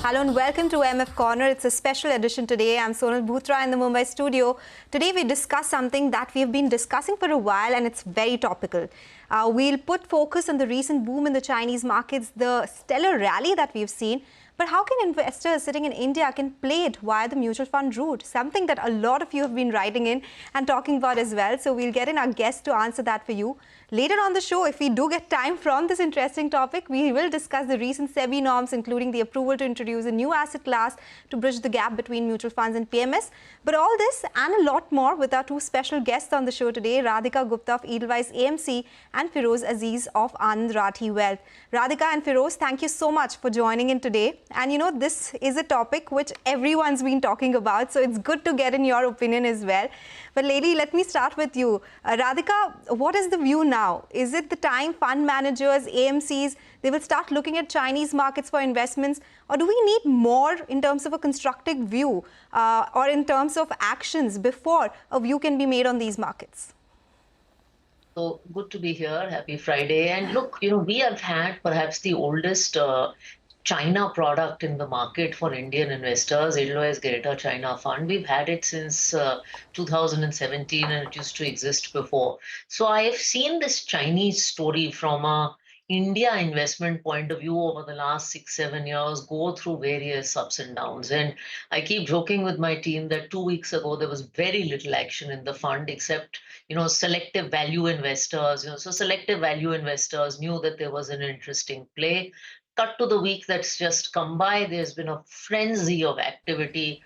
Hello and welcome to MF Corner. It's a special edition today. I'm Sonal Bhutra in the Mumbai studio. Today we discuss something that we have been discussing for a while and it's very topical. We'll put focus on the recent boom in the Chinese markets, the stellar rally that we've seen. But how can investors sitting in India can play it via the mutual fund route? Something that a lot of you have been writing in and talking about as well. So we'll get in our guest to answer that for you. Later on the show, if we do get time from this interesting topic, we will discuss the recent SEBI norms, including the approval to introduce a new asset class to bridge the gap between mutual funds and PMS. But all this and a lot more with our two special guests on the show today, Radhika Gupta of Edelweiss AMC and Feroze Azeez of Anand Rathi Wealth. Radhika and Feroze, thank you so much for joining in today. And you know, this is a topic which everyone's been talking about, so it's good to get in your opinion as well. But lady, let me start with you. Radhika, what is the view now? Is it the time fund managers, AMCs, they will start looking at Chinese markets for investments? Or do we need more in terms of a constructive view or in terms of actions before a view can be made on these markets? So good to be here. Happy Friday. And look, we have had perhaps the oldest China product in the market for Indian investors, Edelweiss Greater China Fund. We've had it since 2017 and it used to exist before. So I have seen this Chinese story from a India investment point of view over the last 6-7 years go through various ups and downs. And I keep joking with my team that 2 weeks ago, there was very little action in the fund except, selective value investors. So selective value investors knew that there was an interesting play. Cut to the week that's just come by, there's been a frenzy of activity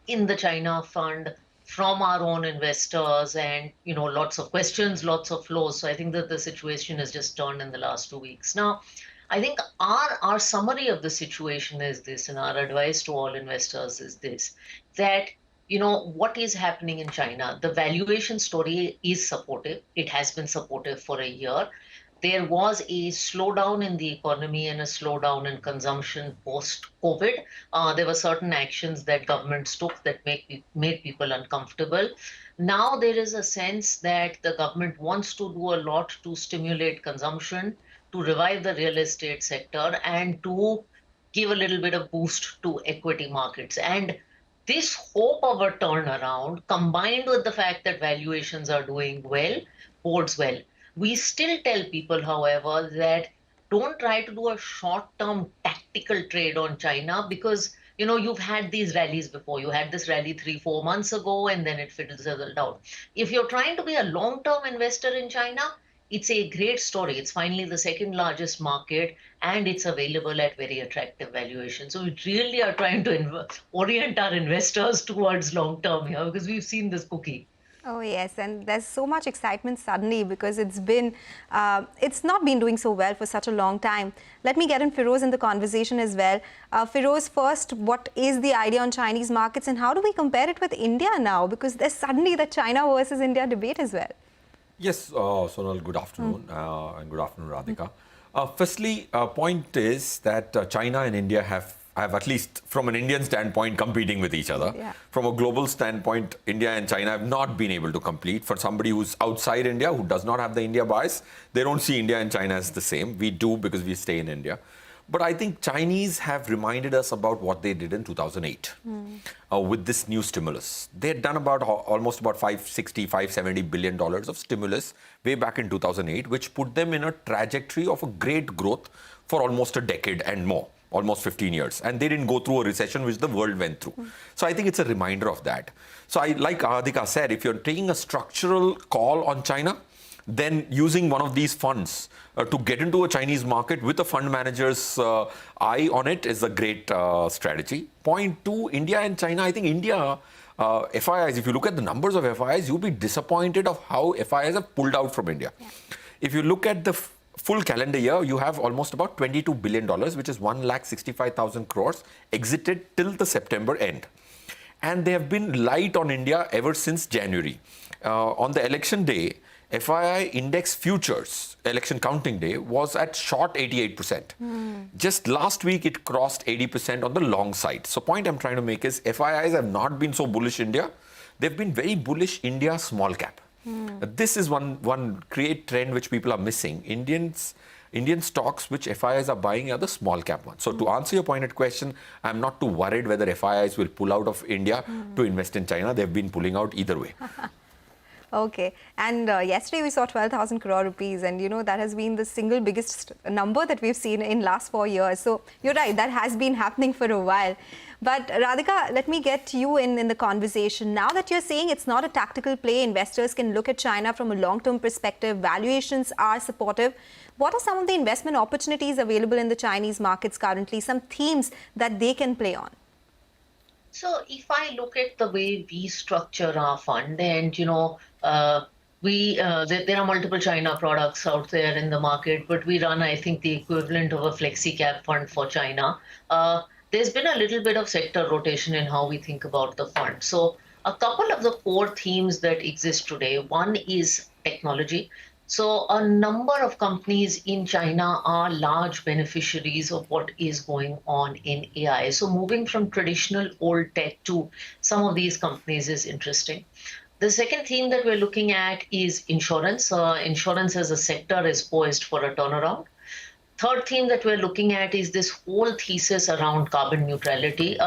in the China fund from our own investors and, lots of questions, lots of flows. So I think that the situation has just turned in the last 2 weeks. Now, I think our summary of the situation is this, and our advice to all investors is this, that what is happening in China? The valuation story is supportive. It has been supportive for a year. There was a slowdown in the economy and a slowdown in consumption post-COVID. There were certain actions that governments took that made people uncomfortable. Now there is a sense that the government wants to do a lot to stimulate consumption, to revive the real estate sector, and to give a little bit of boost to equity markets. And this hope of a turnaround, combined with the fact that valuations are doing well, bodes well. We still tell people, however, that don't try to do a short-term tactical trade on China because, you've had these rallies before. You had this rally 3-4 months ago and then it fizzled out. If you're trying to be a long-term investor in China, it's a great story. It's finally the second largest market and it's available at very attractive valuation. So we really are trying to orient our investors towards long-term here because we've seen this cookie. Oh yes, and there's so much excitement suddenly because it's not been doing so well for such a long time. Let me get in Feroze in the conversation as well. Feroze, first, what is the idea on Chinese markets and how do we compare it with India now? Because there's suddenly the China versus India debate as well. Yes, Sonal, good afternoon and good afternoon, Radhika. Firstly, point is that China and India have at least from an Indian standpoint, competing with each other. Yeah. From a global standpoint, India and China have not been able to compete. For somebody who's outside India, who does not have the India bias, they don't see India and China as the same. We do because we stay in India. But I think Chinese have reminded us about what they did in 2008 with this new stimulus. They had done almost about $570 billion of stimulus way back in 2008, which put them in a trajectory of a great growth for almost a decade and more. Almost 15 years. And they didn't go through a recession, which the world went through. So I think it's a reminder of that. So like Radhika said, if you're taking a structural call on China, then using one of these funds to get into a Chinese market with a fund manager's eye on it is a great strategy. Point two, India and China. I think India, FIIs, if you look at the numbers of FIIs, you'll be disappointed of how FIIs have pulled out from India. Yeah. If you look at the full calendar year, you have almost about $22 billion, which is 1,65,000 crores exited till the September end. And they have been light on India ever since January. On the election day, FII index futures, election counting day, was at short 88%. Just last week, it crossed 80% on the long side. So point I'm trying to make is FIIs have not been so bullish India. They've been very bullish India small cap. This is one great trend which people are missing. Indians, Indian stocks which FIIs are buying are the small cap ones. So to answer your pointed question, I'm not too worried whether FIIs will pull out of India to invest in China. They've been pulling out either way. Okay. And yesterday we saw 12,000 crore rupees, and that has been the single biggest number that we've seen in last 4 years. So you're right, that has been happening for a while. But Radhika, let me get you in the conversation. Now that you're saying it's not a tactical play, investors can look at China from a long-term perspective, valuations are supportive. What are some of the investment opportunities available in the Chinese markets currently, some themes that they can play on? So if I look at the way we structure our fund, and there are multiple China products out there in the market, but we run, I think, the equivalent of a flexi cap fund for China. There's been a little bit of sector rotation in how we think about the fund. So a couple of the core themes that exist today. One is technology. So a number of companies in China are large beneficiaries of what is going on in AI. So moving from traditional old tech to some of these companies is interesting. The second theme that we're looking at is insurance. Insurance as a sector is poised for a turnaround. Third theme that we're looking at is this whole thesis around carbon neutrality.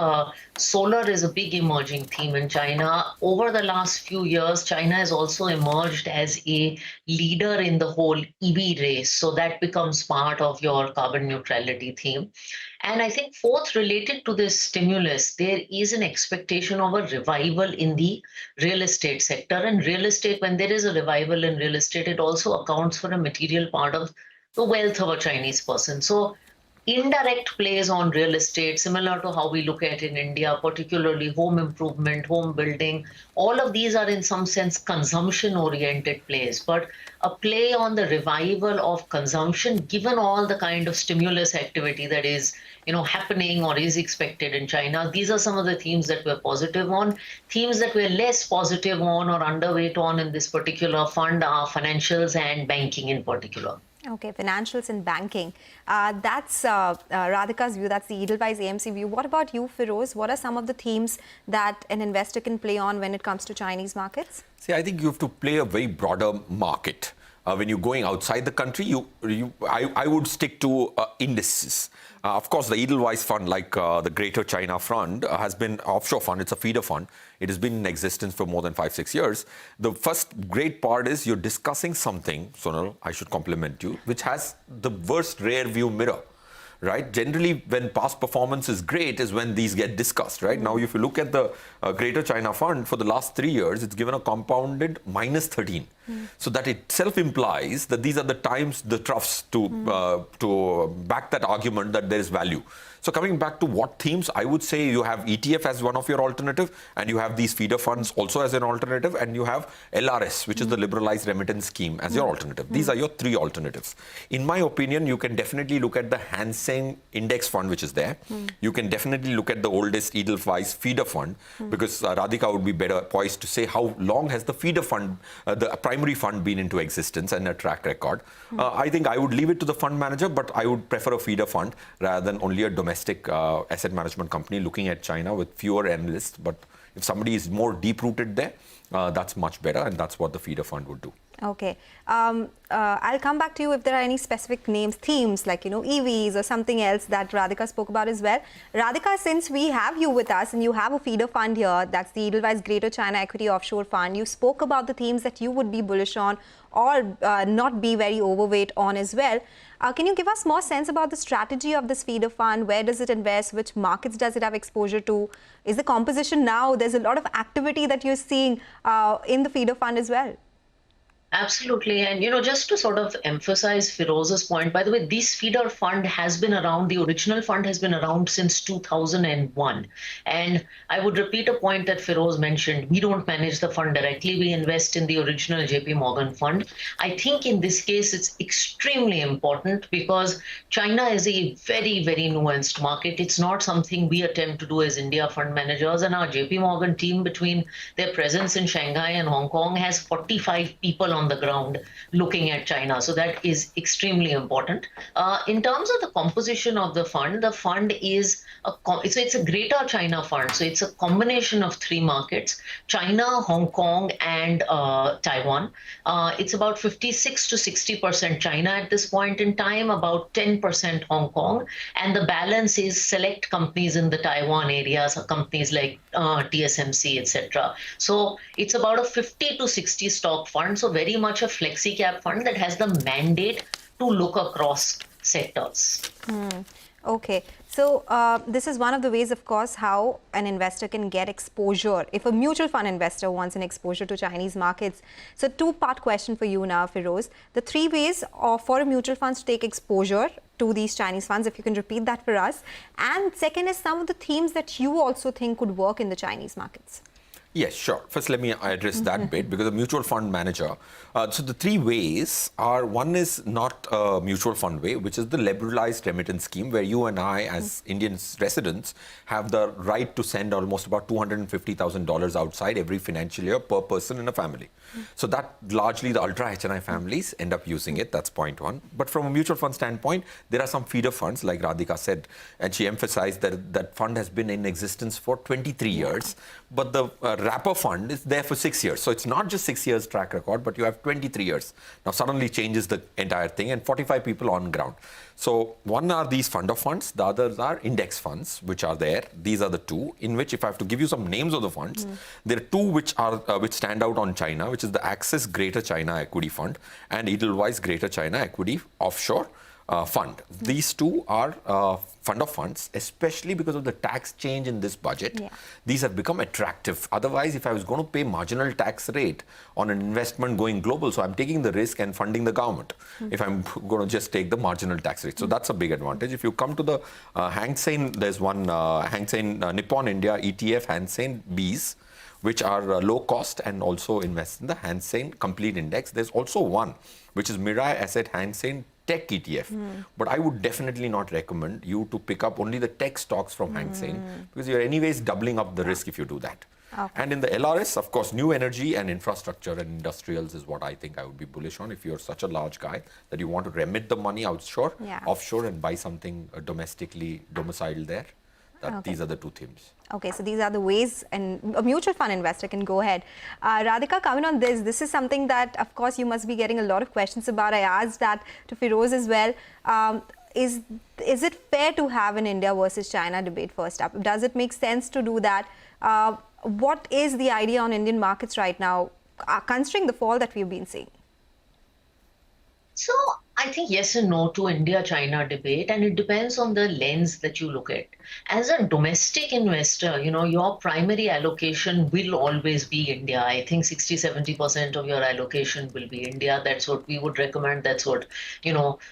Solar is a big emerging theme in China. Over the last few years, China has also emerged as a leader in the whole EV race. So that becomes part of your carbon neutrality theme. And I think fourth, related to this stimulus, there is an expectation of a revival in the real estate sector. And real estate, when there is a revival in real estate, it also accounts for a material part of the wealth of a Chinese person. So indirect plays on real estate, similar to how we look at in India, particularly home improvement, home building, all of these are in some sense consumption-oriented plays. But a play on the revival of consumption, given all the kind of stimulus activity that is happening or is expected in China, these are some of the themes that we're positive on. Themes that we're less positive on or underweight on in this particular fund are financials and banking in particular. Okay, financials and banking. That's Radhika's view. That's the Edelweiss AMC view. What about you, Feroze? What are some of the themes that an investor can play on when it comes to Chinese markets? See, I think you have to play a very broader market. When you're going outside the country, I would stick to indices. Of course, the Edelweiss fund, like the Greater China Fund, has been offshore fund. It's a feeder fund. It has been in existence for more than 5-6 years. The first great part is you're discussing something, Sonal, I should compliment you, which has the worst rear view mirror. Right? Generally, when past performance is great is when these get discussed, right? Now, if you look at the Greater China Fund, for the last 3 years, it's given a compounded minus 13. So that itself implies that these are the times, the troughs to back that argument that there is value. So coming back to what themes, I would say you have ETF as one of your alternative, and you have these feeder funds also as an alternative, and you have LRS, which is the liberalized remittance scheme, as your alternative. These are your three alternatives. In my opinion, you can definitely look at the Hang Seng Index Fund, which is there. You can definitely look at the oldest Edelweiss feeder fund, because Radhika would be better poised to say how long has the feeder fund, the primary fund, been into existence and a track record. I think I would leave it to the fund manager, but I would prefer a feeder fund rather than only a domestic asset management company looking at China with fewer analysts. But if somebody is more deep-rooted there, that's much better, and that's what the feeder fund would do. Okay. I'll come back to you if there are any specific themes like, EVs or something else that Radhika spoke about as well. Radhika, since we have you with us and you have a feeder fund here, that's the Edelweiss Greater China Equity Offshore Fund, you spoke about the themes that you would be bullish on or not be very overweight on as well. Can you give us more sense about the strategy of this feeder fund? Where does it invest? Which markets does it have exposure to? Is the composition now? There's a lot of activity that you're seeing in the feeder fund as well. Absolutely. And, just to sort of emphasize Feroze's point, by the way, this feeder fund has been around, the original fund has been around since 2001. And I would repeat a point that Feroze mentioned. We don't manage the fund directly. We invest in the original JP Morgan fund. I think in this case, it's extremely important because China is a very, very nuanced market. It's not something we attempt to do as India fund managers. And our JP Morgan team, between their presence in Shanghai and Hong Kong, has 45 people on the ground looking at China. So that is extremely important. In terms of the composition of the fund is it's a greater China fund. So it's a combination of three markets: China, Hong Kong, and Taiwan. It's about 56 to 60% China at this point in time, about 10% Hong Kong, and the balance is select companies in the Taiwan area, so companies like TSMC, etc. So it's about a 50 to 60 stock fund, so very much a flexi cap fund that has the mandate to look across sectors. Okay, so this is one of the ways, of course, how an investor can get exposure if a mutual fund investor wants an exposure to Chinese markets. So two-part question for you now, Feroze. The three ways for a mutual funds to take exposure to these Chinese funds, if you can repeat that for us. And second is some of the themes that you also think could work in the Chinese markets. Yes, sure. First, let me address that bit, because a mutual fund manager, so the three ways are, one is not a mutual fund way, which is the liberalized remittance scheme, where you and I, as Indian residents, have the right to send almost about $250,000 outside every financial year per person in a family. So that largely the ultra HNI families end up using it. That's point one. But from a mutual fund standpoint, there are some feeder funds, like Radhika said, and she emphasized that that fund has been in existence for 23 years. But the wrapper fund is there for 6 years. So it's not just 6 years track record, but you have 23 years. Now suddenly changes the entire thing, and 45 people on ground. So one are these fund of funds, the others are index funds, which are there. These are the two, in which, if I have to give you some names of the funds, there are two which stand out on China, which is the Access Greater China Equity Fund and Edelweiss Greater China Equity Offshore Fund. These two are fund of funds, especially because of the tax change in this budget. These have become attractive. Otherwise, if I was going to pay marginal tax rate on an investment going global, so I'm taking the risk and funding the government if I'm going to just take the marginal tax rate. So that's a big advantage. If you come to the Hang Seng, there's one Hang Seng Nippon India ETF Hang Seng Bs, which are low cost and also invest in the Hang Seng Complete Index. There's also one, which is Mirai Asset Hang Seng Tech ETF. But I would definitely not recommend you to pick up only the tech stocks from Hang Seng, because you're anyways doubling up the risk if you do that. And in the LRS, of course, new energy and infrastructure and industrials is what I think I would be bullish on. If you're such a large guy that you want to remit the money offshore, and buy something domestically domiciled there, these are the two themes. Okay, so these are the ways a mutual fund investor can go ahead. Radhika, coming on this is something that, of course, you must be getting a lot of questions about. I asked that to Feroze as well. Is it fair to have an India versus China debate first up? Does it make sense to do that? What is the idea on Indian markets right now, considering the fall that we've been seeing? So I think yes and no to India-China debate, and it depends on the lens that you look at. As a domestic investor, your primary allocation will always be India. I think 60-70% of your allocation will be India. That's what we would recommend. That's what,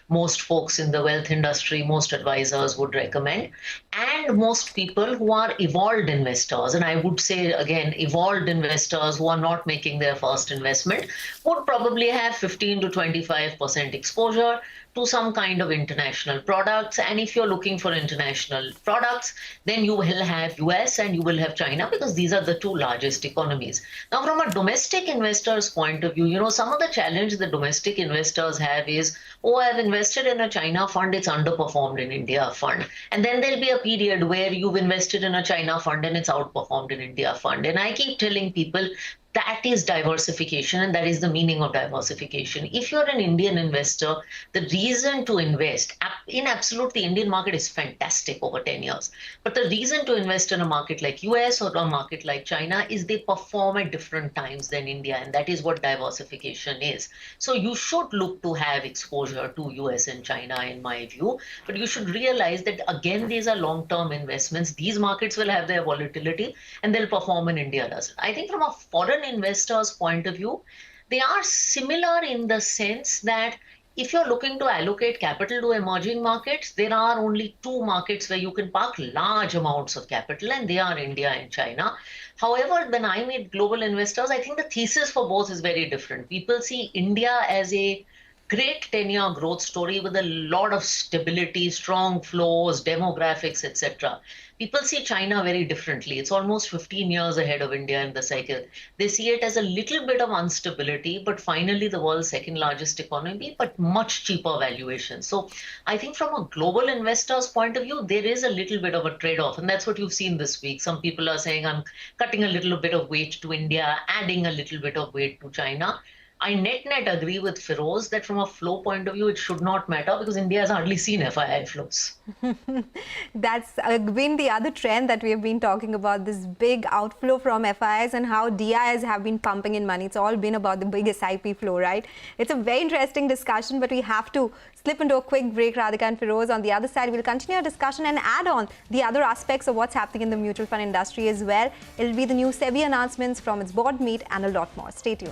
most folks in the wealth industry, most advisors would recommend. And most people who are evolved investors, and I would say again, evolved investors who are not making their first investment, would probably have 15 to 25% exposure to some kind of international products. And if you're looking for international products, then you will have US and you will have China, because these are the two largest economies. Now, from a domestic investor's point of view, some of the challenge the domestic investors have is, I've invested in a China fund, it's underperformed in India fund. And then there'll be a period where you've invested in a China fund and it's outperformed in India fund. And I keep telling people, that is diversification, and that is the meaning of diversification. If you're an Indian investor, the reason to invest in absolute, the Indian market is fantastic over 10 years. But the reason to invest in a market like US or a market like China is they perform at different times than India, and that is what diversification is. So you should look to have exposure to US and China, in my view, but you should realize that, again, these are long-term investments. These markets will have their volatility and they'll perform, and India doesn't. I think from a foreign investors' point of view, they are similar in the sense that if you're looking to allocate capital to emerging markets, there are only two markets where you can park large amounts of capital, and they are India and China. However, when I meet global investors, I think the thesis for both is very different. People see India as a great 10-year growth story with a lot of stability, strong flows, demographics, etc. People see China very differently. It's almost 15 years ahead of India in the cycle. They see it as a little bit of instability, but finally the world's second largest economy, but much cheaper valuation. So I think from a global investor's point of view, there is a little bit of a trade-off. And that's what you've seen this week. Some people are saying, I'm cutting a little bit of weight to India, adding a little bit of weight to China. I net agree with Feroze that from a flow point of view, it should not matter because India has hardly seen FII flows. That's been the other trend that we have been talking about, this big outflow from FIIs and how DIs have been pumping in money. It's all been about the big SIP flow, right? It's a very interesting discussion, but we have to slip into a quick break, Radhika and Feroze. On the other side, we'll continue our discussion and add on the other aspects of what's happening in the mutual fund industry as well. It'll be the new SEBI announcements from its board meet and a lot more. Stay tuned.